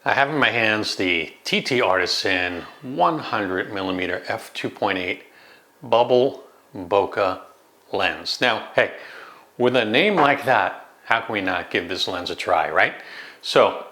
I have in my hands the TT Artisan 100mm f2.8 Bubble Bokeh lens. Now, hey, with a name like that, how can we not give this lens a try, right? So,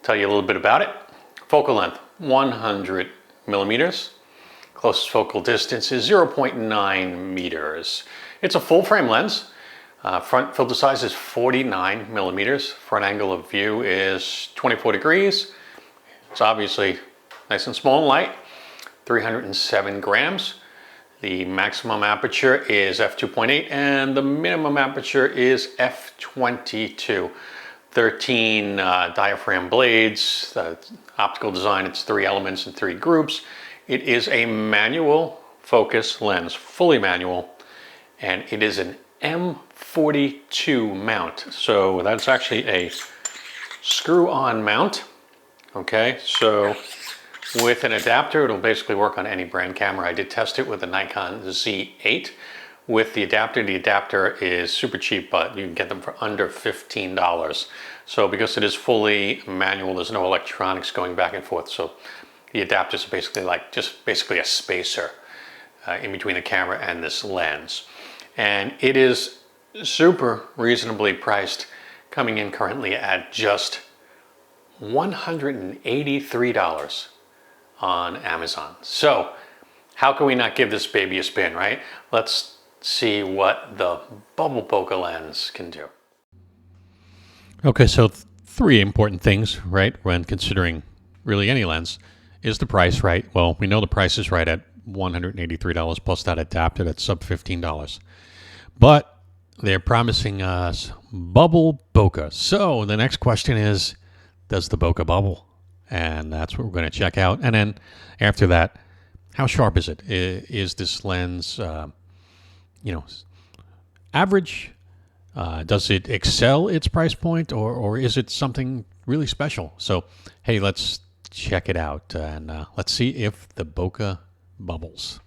tell you a little bit about it. Focal length, 100 millimeters. Closest focal distance is 0.9 meters. It's a full frame lens. Front filter size is 49 millimeters. Front angle of view is 24 degrees. It's obviously nice and small and light. 307 grams. The maximum aperture is f2.8 and the minimum aperture is f22. 13 diaphragm blades. Optical design, it's 3 elements and 3 groups. It is a manual focus lens, fully manual, and it is an M42 mount. So that's actually a screw-on mount. Okay, so with an adapter, it'll basically work on any brand camera. I did test it with the Nikon Z8. With the adapter is super cheap, but you can get them for under $15. So because it is fully manual, there's no electronics going back and forth. So the adapter is basically like just basically a spacer in between the camera and this lens. And it is super reasonably priced, coming in currently at just $183 on Amazon. So how can we not give this baby a spin, right? Let's see what the Bubble Bokeh lens can do. Okay, so 3 important things, right, when considering really any lens, is the price, right? Well, we know the price is right at $183 plus that adapter that's sub $15. But they're promising us Bubble Bokeh. So the next question is, does the bokeh bubble? And that's what we're going to check out. And then after that, how sharp is it? Is this lens, average? Does it excel its price point, or is it something really special? So, hey, let's check it out, and let's see if the bokeh bubbles.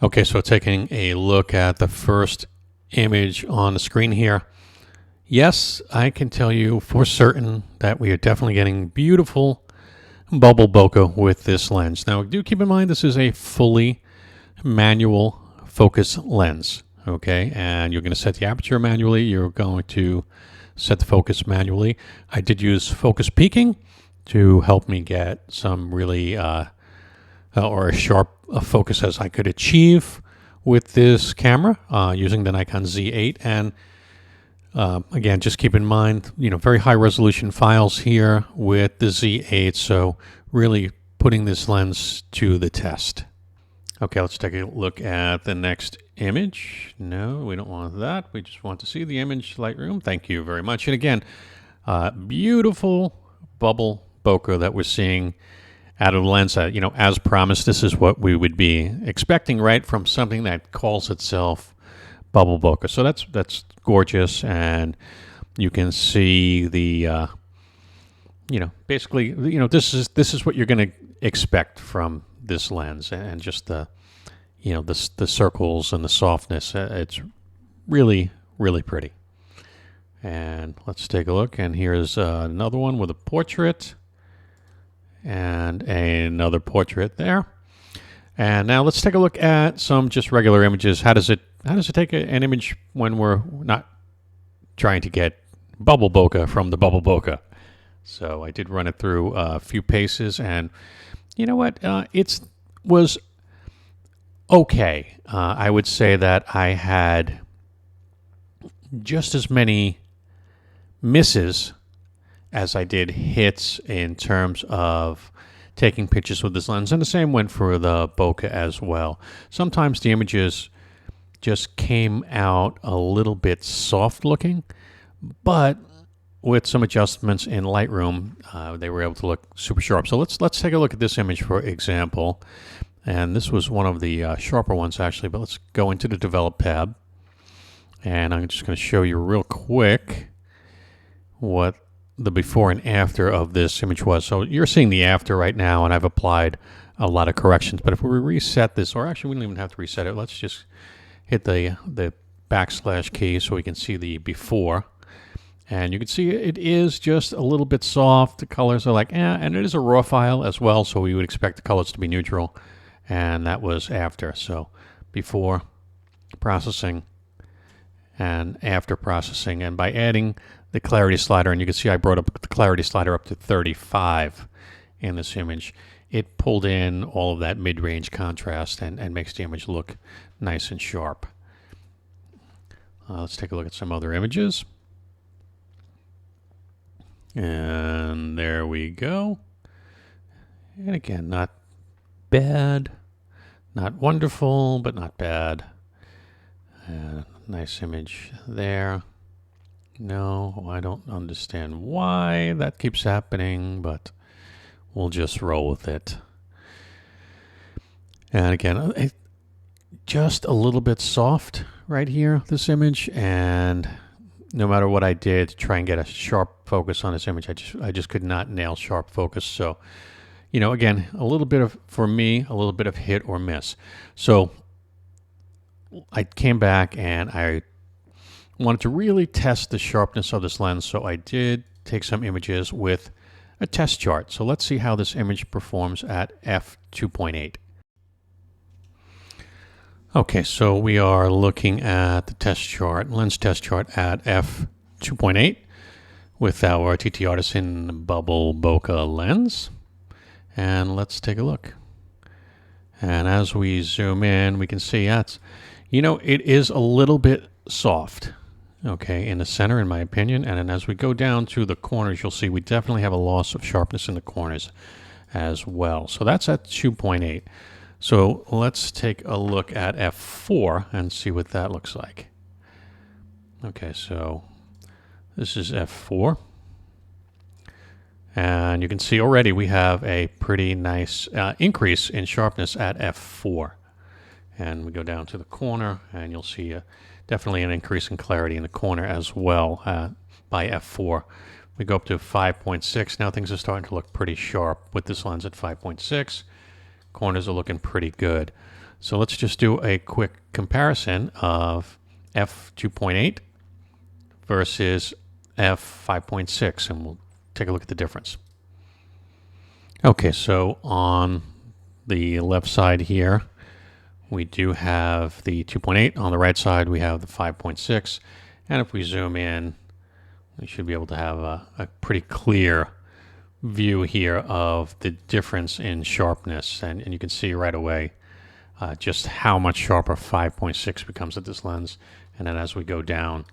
Okay, so taking a look at the first image on the screen here. Yes, I can tell you for certain that we are definitely getting beautiful bubble bokeh with this lens. Now, do keep in mind this is a fully manual focus lens, okay? And you're going to set the aperture manually. You're going to set the focus manually. I did use focus peaking to help me get some really or as sharp a focus as I could achieve with this camera using the Nikon Z8. And again, just keep in mind, very high resolution files here with the Z8. So really putting this lens to the test. Okay, let's take a look at the next image. No, we don't want that. We just want to see the image, Lightroom. Thank you very much. And again, beautiful bubble bokeh that we're seeing out of the lens. As promised, this is what we would be expecting, right, from something that calls itself bubble bokeh. So that's gorgeous, and you can see the basically this is what you're going to expect from this lens, and just the circles and the softness. It's really, really pretty. And let's take a look, and here's another one with a portrait and another portrait there. And now let's take a look at some just regular images. How does it take an image when we're not trying to get bubble bokeh from the bubble bokeh? So I did run it through a few paces, and you know what? It was okay. I would say that I had just as many misses as I did hits in terms of taking pictures with this lens, and the same went for the bokeh as well. Sometimes the images just came out a little bit soft looking, but with some adjustments in Lightroom, they were able to look super sharp. So let's take a look at this image, for example. And this was one of the sharper ones, actually. But let's go into the Develop tab. And I'm just going to show you real quick what the before and after of this image was. So you're seeing the after right now, and I've applied a lot of corrections. But if we reset this, or actually we don't even have to reset it. Let's just hit the backslash key so we can see the before. And you can see it is just a little bit soft. The colors are like, and it is a raw file as well, so we would expect the colors to be neutral. And that was after, so before processing and after processing. And by adding the clarity slider, and you can see I brought up the clarity slider up to 35 in this image, it pulled in all of that mid-range contrast and makes the image look nice and sharp. Let's take a look at some other images. And there we go. And again, not bad, not wonderful, but not bad. Nice image there. No, I don't understand why that keeps happening, but we'll just roll with it. And again, just a little bit soft right here, this image, and no matter what I did to try and get a sharp focus on this image, I just could not nail sharp focus. So, you know, again, a little bit of, for me, a little bit of hit or miss. So I came back and I wanted to really test the sharpness of this lens. So I did take some images with a test chart. So let's see how this image performs at f2.8. Okay, so we are looking at the test chart, lens test chart at f2.8 with our TT Artisan Bubble Bokeh lens. And let's take a look. And as we zoom in, we can see that's, you know, it is a little bit soft, okay, in the center, in my opinion. And then as we go down to the corners, you'll see we definitely have a loss of sharpness in the corners as well. So that's at 2.8. So let's take a look at f4 and see what that looks like. Okay, so this is f4. And you can see already we have a pretty nice increase in sharpness at f4. And we go down to the corner and you'll see definitely an increase in clarity in the corner as well by f4. We go up to 5.6. Now things are starting to look pretty sharp with this lens at 5.6. Corners are looking pretty good. So let's just do a quick comparison of f2.8 versus f5.6, and we'll take a look at the difference. Okay, so on the left side here, we do have the 2.8. On the right side, we have the 5.6. And if we zoom in, we should be able to have a pretty clear view here of the difference in sharpness. And you can see right away just how much sharper 5.6 becomes at this lens. And then as we go down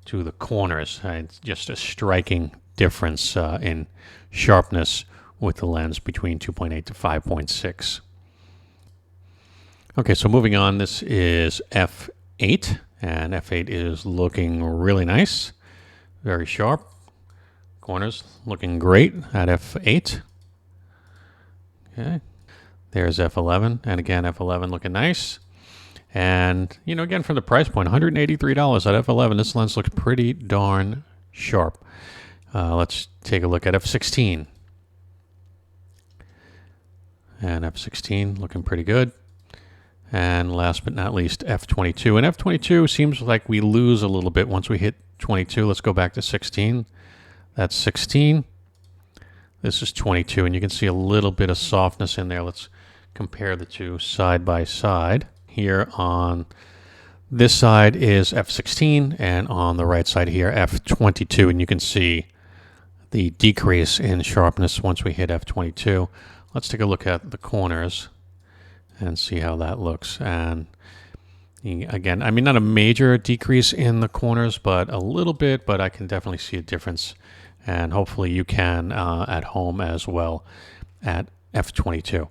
to the corners, it's just a striking difference in sharpness with the lens between 2.8 to 5.6. Okay, so moving on, this is f8, and f8 is looking really nice, very sharp. Corners looking great at f8. Okay, there's f11, and again f11 looking nice. And you know, again, from the price point, $183 at f11, this lens looks pretty darn sharp. Let's take a look at f16. And f16 looking pretty good. And last but not least, f22. And f22 seems like we lose a little bit once we hit 22. Let's go back to 16. That's 16. This is 22, and you can see a little bit of softness in there. Let's compare the two side by side. Here on this side is f16, and on the right side here, f22. And you can see the decrease in sharpness once we hit f22. Let's take a look at the corners and see how that looks. And again, I mean, not a major decrease in the corners, but a little bit, but I can definitely see a difference. And hopefully you can at home as well at f22.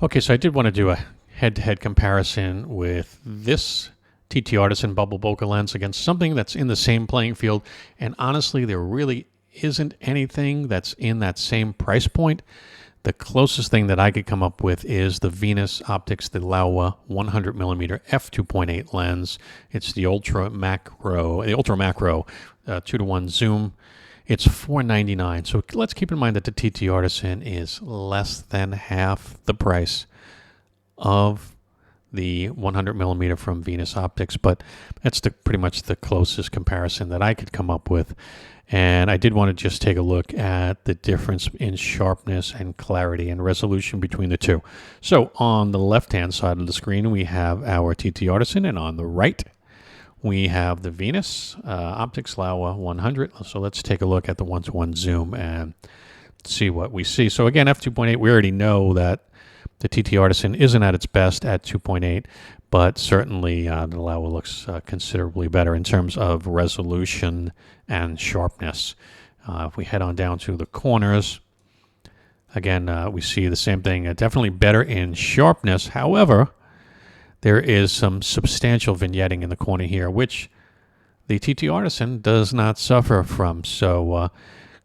Okay, so I did want to do a head-to-head comparison with this TT Artisan Bubble Bokeh lens against something that's in the same playing field. And honestly, there really isn't anything that's in that same price point. The closest thing that I could come up with is the Venus Optics, the Laowa 100mm f2.8 lens. It's the ultra macro 2-to-1 zoom. It's $499. So let's keep in mind that the TT Artisan is less than half the price of the 100 millimeter from Venus Optics, but that's pretty much the closest comparison that I could come up with. And I did want to just take a look at the difference in sharpness and clarity and resolution between the two. So on the left-hand side of the screen, we have our TT Artisan, and on the right, we have the Venus Optics Laowa 100. So let's take a look at the 1:1 zoom and see what we see. So again, f2.8, we already know that the TT Artisan isn't at its best at 2.8, but certainly the Laowa looks considerably better in terms of resolution and sharpness. If we head on down to the corners, again, we see the same thing, definitely better in sharpness. However, there is some substantial vignetting in the corner here, which the TT Artisan does not suffer from. So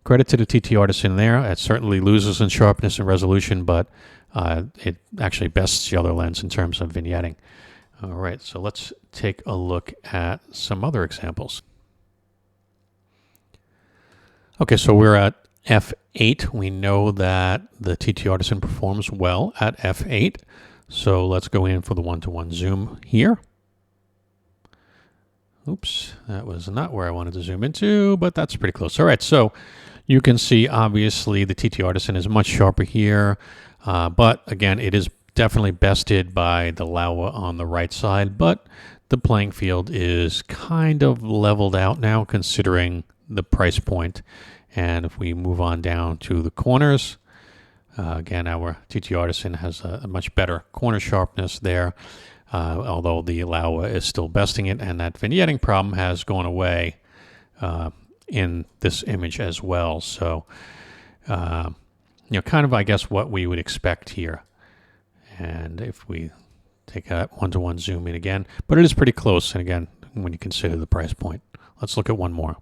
credit to the TT Artisan there. It certainly loses in sharpness and resolution, but it actually bests the other lens in terms of vignetting. All right, so let's take a look at some other examples. Okay, so we're at f8. We know that the TT Artisan performs well at f8. So let's go in for the 1:1 zoom here. Oops, that was not where I wanted to zoom into, but that's pretty close. All right, so you can see obviously the TT Artisan is much sharper here, but again, it is definitely bested by the Laowa on the right side, but the playing field is kind of leveled out now considering the price point. And if we move on down to the corners, again, our TT Artisan has a much better corner sharpness there, although the Laowa is still besting it, and that vignetting problem has gone away in this image as well. So, kind of, I guess, what we would expect here. And if we take a 1:1 zoom in again, but it is pretty close, and again, when you consider the price point. Let's look at one more.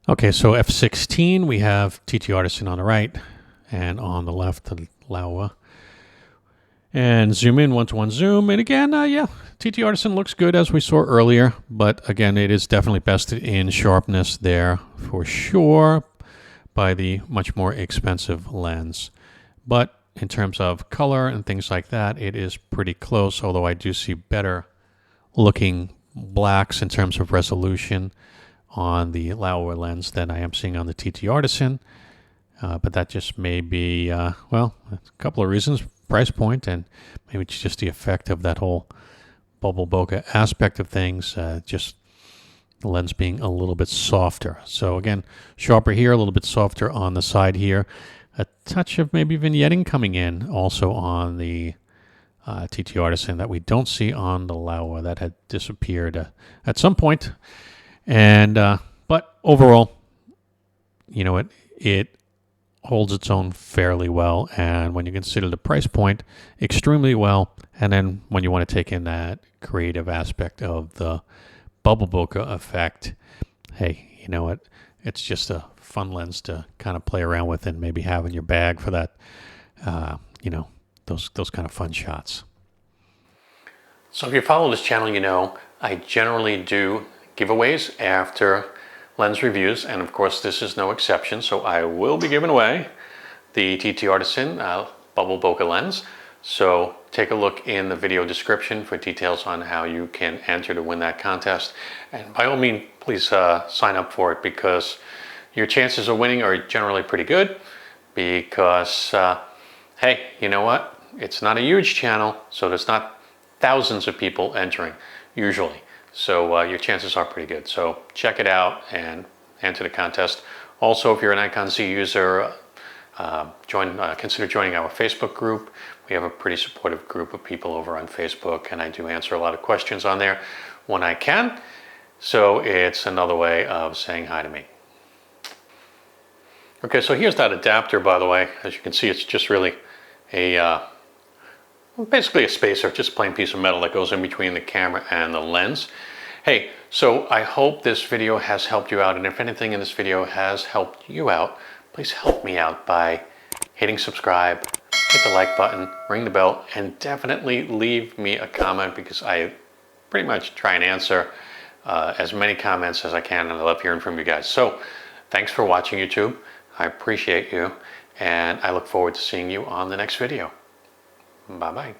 Okay, so f16, we have TT Artisan on the right, and on the left, the Laowa. And zoom in, 1:1 zoom, and again, yeah, TT Artisan looks good as we saw earlier, but again, it is definitely bested in sharpness there for sure by the much more expensive lens. But in terms of color and things like that, it is pretty close, although I do see better looking blacks in terms of resolution on the Laowa lens than I am seeing on the TT Artisan. But that just may be, well, a couple of reasons, price point, and maybe it's just the effect of that whole bubble bokeh aspect of things, just the lens being a little bit softer. So again, sharper here, a little bit softer on the side here. A touch of maybe vignetting coming in also on the TT Artisan that we don't see on the Laowa. That had disappeared at some point. And but overall, it holds its own fairly well, and when you consider the price point, extremely well. And then when you want to take in that creative aspect of the bubble bokeh effect, hey, you know what? It's just a fun lens to kind of play around with and maybe have in your bag for that, those kind of fun shots. So if you follow this channel, you know I generally do giveaways after lens reviews, and of course this is no exception. So I will be giving away the TT Artisan Bubble Bokeh lens. So take a look in the video description for details on how you can enter to win that contest. And by all means, please sign up for it, because your chances of winning are generally pretty good, because hey, you know what? It's not a huge channel, so there's not thousands of people entering usually. So your chances are pretty good. So check it out and enter the contest. Also, if you're a Nikon Z user, consider joining our Facebook group. We have a pretty supportive group of people over on Facebook, and I do answer a lot of questions on there when I can. So it's another way of saying hi to me. Okay, so here's that adapter, by the way. As you can see, it's just really a basically a spacer, just a plain piece of metal that goes in between the camera and the lens. Hey, so I hope this video has helped you out, and if anything in this video has helped you out, please help me out by hitting subscribe, hit the like button, ring the bell, and definitely leave me a comment, because I pretty much try and answer as many comments as I can, and I love hearing from you guys. So thanks for watching, YouTube. I appreciate you, and I look forward to seeing you on the next video. Bye-bye.